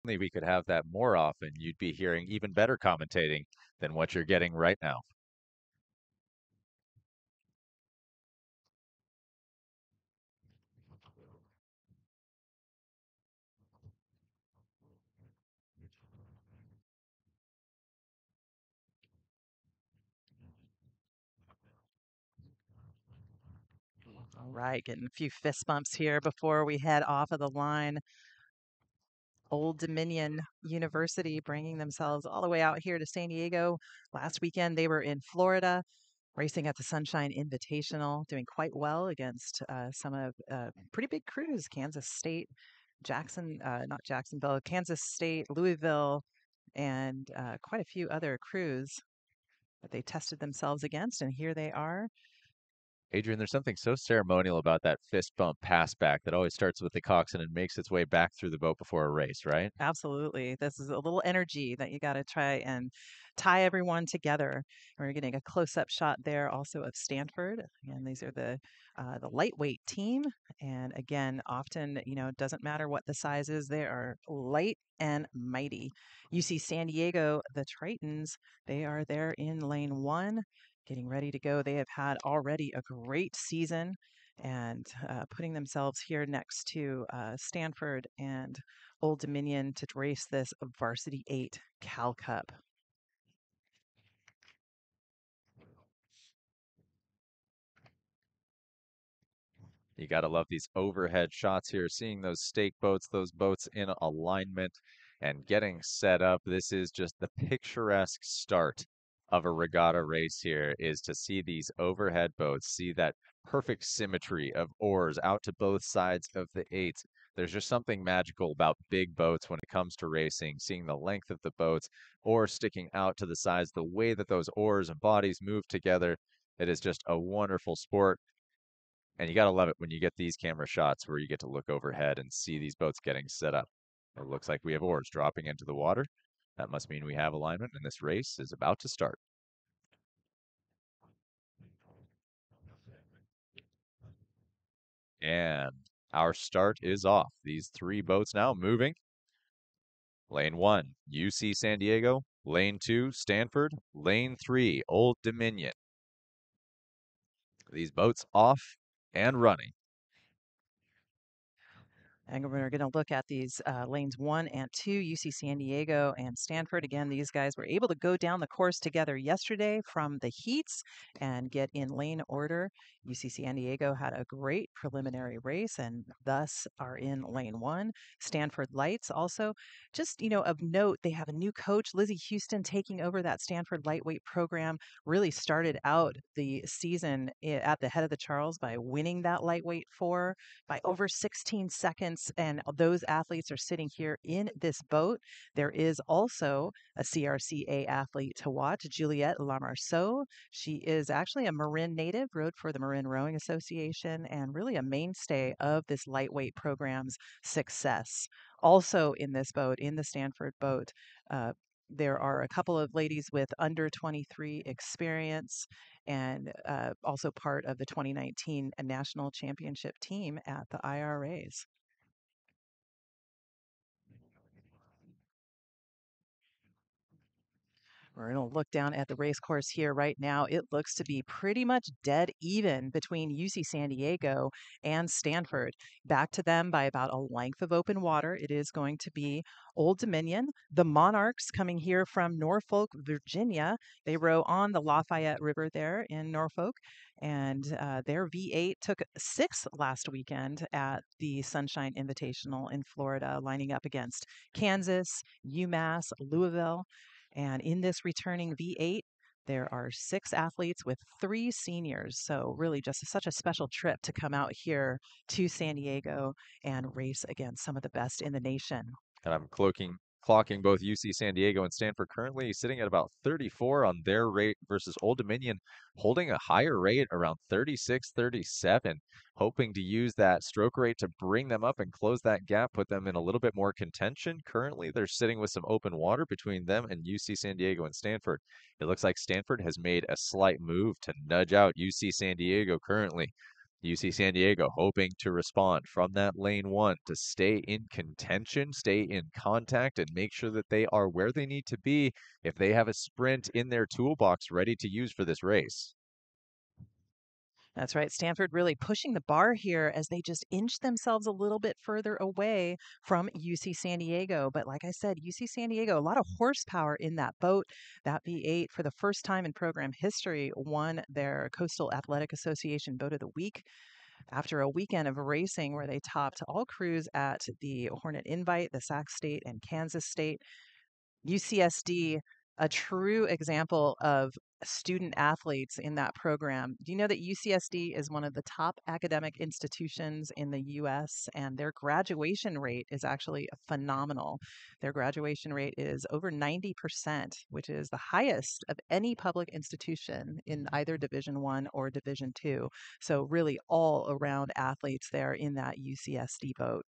We could have that more often. You'd be hearing even better commentating than what you're getting right now. All right, getting a few fist bumps here before we head off of the line. Old Dominion University bringing themselves all the way out here to San Diego. Last weekend, they were in Florida racing at the Sunshine Invitational, doing quite well against some of pretty big crews, Kansas State, not Jacksonville, Kansas State, Louisville, and quite a few other crews that they tested themselves against. And here they are. Adrian, there's something so ceremonial about that fist bump pass back that always starts with the coxswain and makes its way back through the boat before a race, right? Absolutely. This is a little energy that you got to try and tie everyone together. We're getting a close-up shot there also of Stanford. And these are the lightweight team. And again, often, it doesn't matter what the size is, they are light and mighty. UC San Diego, the Tritons, they are there in lane one, getting ready to go. They have had already a great season and putting themselves here next to Stanford and Old Dominion to race this Varsity 8 Cal Cup. You got to love these overhead shots here, seeing those stake boats, those boats in alignment and getting set up. This is just the picturesque start of a regatta race here is to see these overhead boats, see that perfect symmetry of oars out to both sides of the eight. There's just something magical about big boats when it comes to racing, seeing the length of the boats, oars sticking out to the sides, the way that those oars and bodies move together. It is just a wonderful sport. And you got to love it when you get these camera shots where you get to look overhead and see these boats getting set up. It looks like we have oars dropping into the water. That must mean we have alignment, and this race is about to start. And our start is off. These three boats now moving. Lane 1, UC San Diego. Lane 2, Stanford. Lane 3, Old Dominion. These boats off and running. And we're going to look at these lanes 1 and 2, UC San Diego and Stanford. Again, these guys were able to go down the course together yesterday from the heats and get in lane order. UC San Diego had a great preliminary race and thus are in lane 1. Stanford Lights also, just, of note, they have a new coach, Lizzie Houston, taking over that Stanford lightweight program. Really started out the season at the head of the Charles by winning that lightweight four by over 16 seconds. And those athletes are sitting here in this boat. There is also a CRCA athlete to watch, Juliette Lamarceau. She is actually a Marin native, rode for the Marin Rowing Association, and really a mainstay of this lightweight program's success. Also in this boat, in the Stanford boat, there are a couple of ladies with under 23 experience and also part of the 2019 national championship team at the IRAs. We're going to look down at the race course here right now. It looks to be pretty much dead even between UC San Diego and Stanford. Back to them by about a length of open water. It is going to be Old Dominion. The Monarchs coming here from Norfolk, Virginia. They row on the Lafayette River there in Norfolk. And their V8 took sixth last weekend at the Sunshine Invitational in Florida, lining up against Kansas, UMass, Louisville. And in this returning V8, there are six athletes with three seniors. So, really, just such a special trip to come out here to San Diego and race against some of the best in the nation. And I'm clocking both UC San Diego and Stanford currently sitting at about 34 on their rate versus Old Dominion holding a higher rate around 36, 37, hoping to use that stroke rate to bring them up and close that gap, put them in a little bit more contention. Currently, they're sitting with some open water between them and UC San Diego and Stanford. It looks like Stanford has made a slight move to nudge out UC San Diego currently. UC San Diego hoping to respond from that lane one to stay in contention, stay in contact, and make sure that they are where they need to be if they have a sprint in their toolbox ready to use for this race. That's right. Stanford really pushing the bar here as they just inch themselves a little bit further away from UC San Diego. But like I said, UC San Diego, a lot of horsepower in that boat. That V8, for the first time in program history, won their Coastal Athletic Association Boat of the Week after a weekend of racing where they topped all crews at the Hornet Invite, the Sac State, and Kansas State. UCSD, a true example of student athletes in that program. Do you know that UCSD is one of the top academic institutions in the US, and their graduation rate is actually phenomenal? Their graduation rate is over 90%, which is the highest of any public institution in either Division 1 or Division 2. So really all around athletes there in that UCSD boat.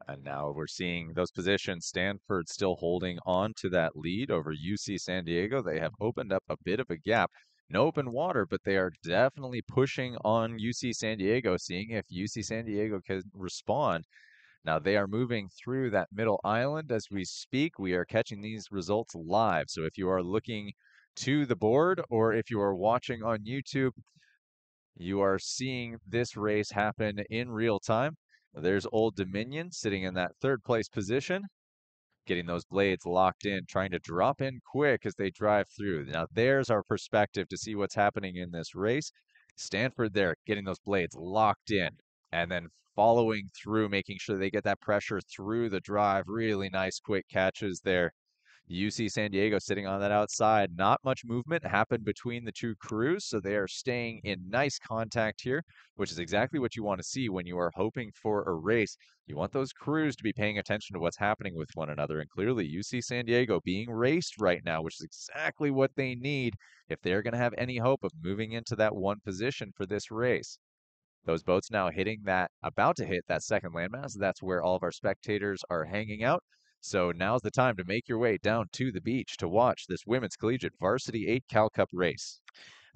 And now we're seeing those positions. Stanford still holding on to that lead over UC San Diego. They have opened up a bit of a gap. No open water, but they are definitely pushing on UC San Diego, seeing if UC San Diego can respond. Now they are moving through that middle island as we speak. We are catching these results live. So if you are looking to the board or if you are watching on YouTube, you are seeing this race happen in real time. There's Old Dominion sitting in that third place position, getting those blades locked in, trying to drop in quick as they drive through. Now, there's our perspective to see what's happening in this race. Stanford there, getting those blades locked in and then following through, making sure they get that pressure through the drive. Really nice, quick catches there. UC San Diego sitting on that outside. Not much movement happened between the two crews, so they are staying in nice contact here, which is exactly what you want to see when you are hoping for a race. You want those crews to be paying attention to what's happening with one another, and clearly UC San Diego being raced right now, which is exactly what they need if they're going to have any hope of moving into that one position for this race. Those boats now hitting that, about to hit that second landmass. That's where all of our spectators are hanging out. So now's the time to make your way down to the beach to watch this Women's Collegiate Varsity 8 Cal Cup race.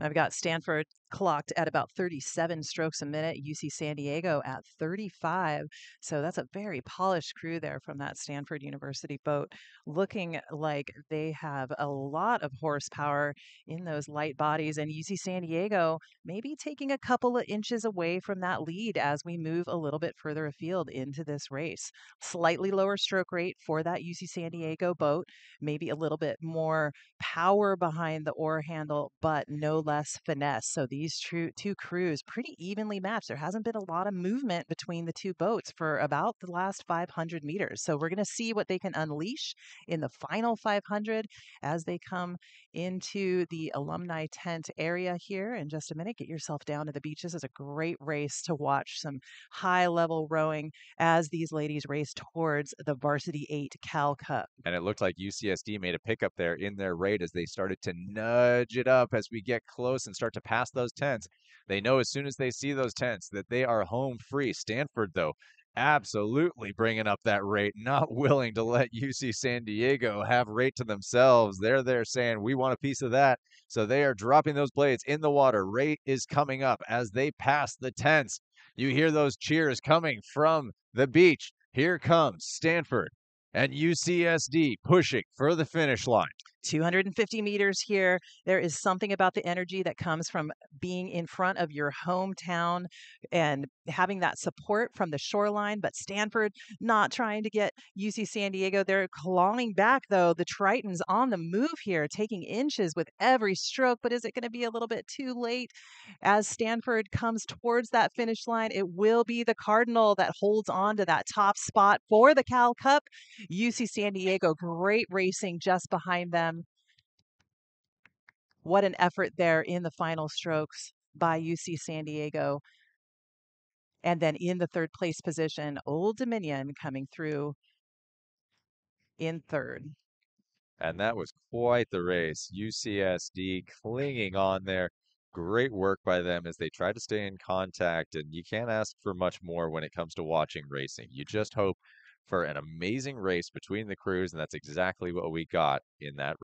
I've got Stanford clocked at about 37 strokes a minute, UC San Diego at 35. So that's a very polished crew there from that Stanford University boat, looking like they have a lot of horsepower in those light bodies. And UC San Diego maybe taking a couple of inches away from that lead as we move a little bit further afield into this race. Slightly lower stroke rate for that UC San Diego boat, maybe a little bit more power behind the oar handle, but no less finesse. So these two crews pretty evenly matched. There hasn't been a lot of movement between the two boats for about the last 500 meters. So we're going to see what they can unleash in the final 500 as they come into the alumni tent area here in just a minute. Get yourself down to the beach. This is a great race to watch some high level rowing as these ladies race towards the Varsity 8 Cal Cup. And it looked like UCSD made a pickup there in their rate as they started to nudge it up as we get close and start to pass those tents. They know as soon as they see those tents that they are home free. Stanford, though, absolutely bringing up that rate, not willing to let UC San Diego have rate to themselves. They're there saying, we want a piece of that. So they are dropping those blades in the water. Rate is coming up as they pass the tents. You hear those cheers coming from the beach. Here comes Stanford and UCSD pushing for the finish line. 250 meters here. There is something about the energy that comes from being in front of your hometown and having that support from the shoreline. But Stanford not trying to get UC San Diego. They're clawing back, though. The Triton's on the move here, taking inches with every stroke. But is it going to be a little bit too late as Stanford comes towards that finish line? It will be the Cardinal that holds on to that top spot for the Cal Cup. UC San Diego, great racing just behind them. What an effort there in the final strokes by UC San Diego. And then in the third place position, Old Dominion coming through in third. And that was quite the race. UCSD clinging on there. Great work by them as they try to stay in contact. And you can't ask for much more when it comes to watching racing. You just hope for an amazing race between the crews, and that's exactly what we got in that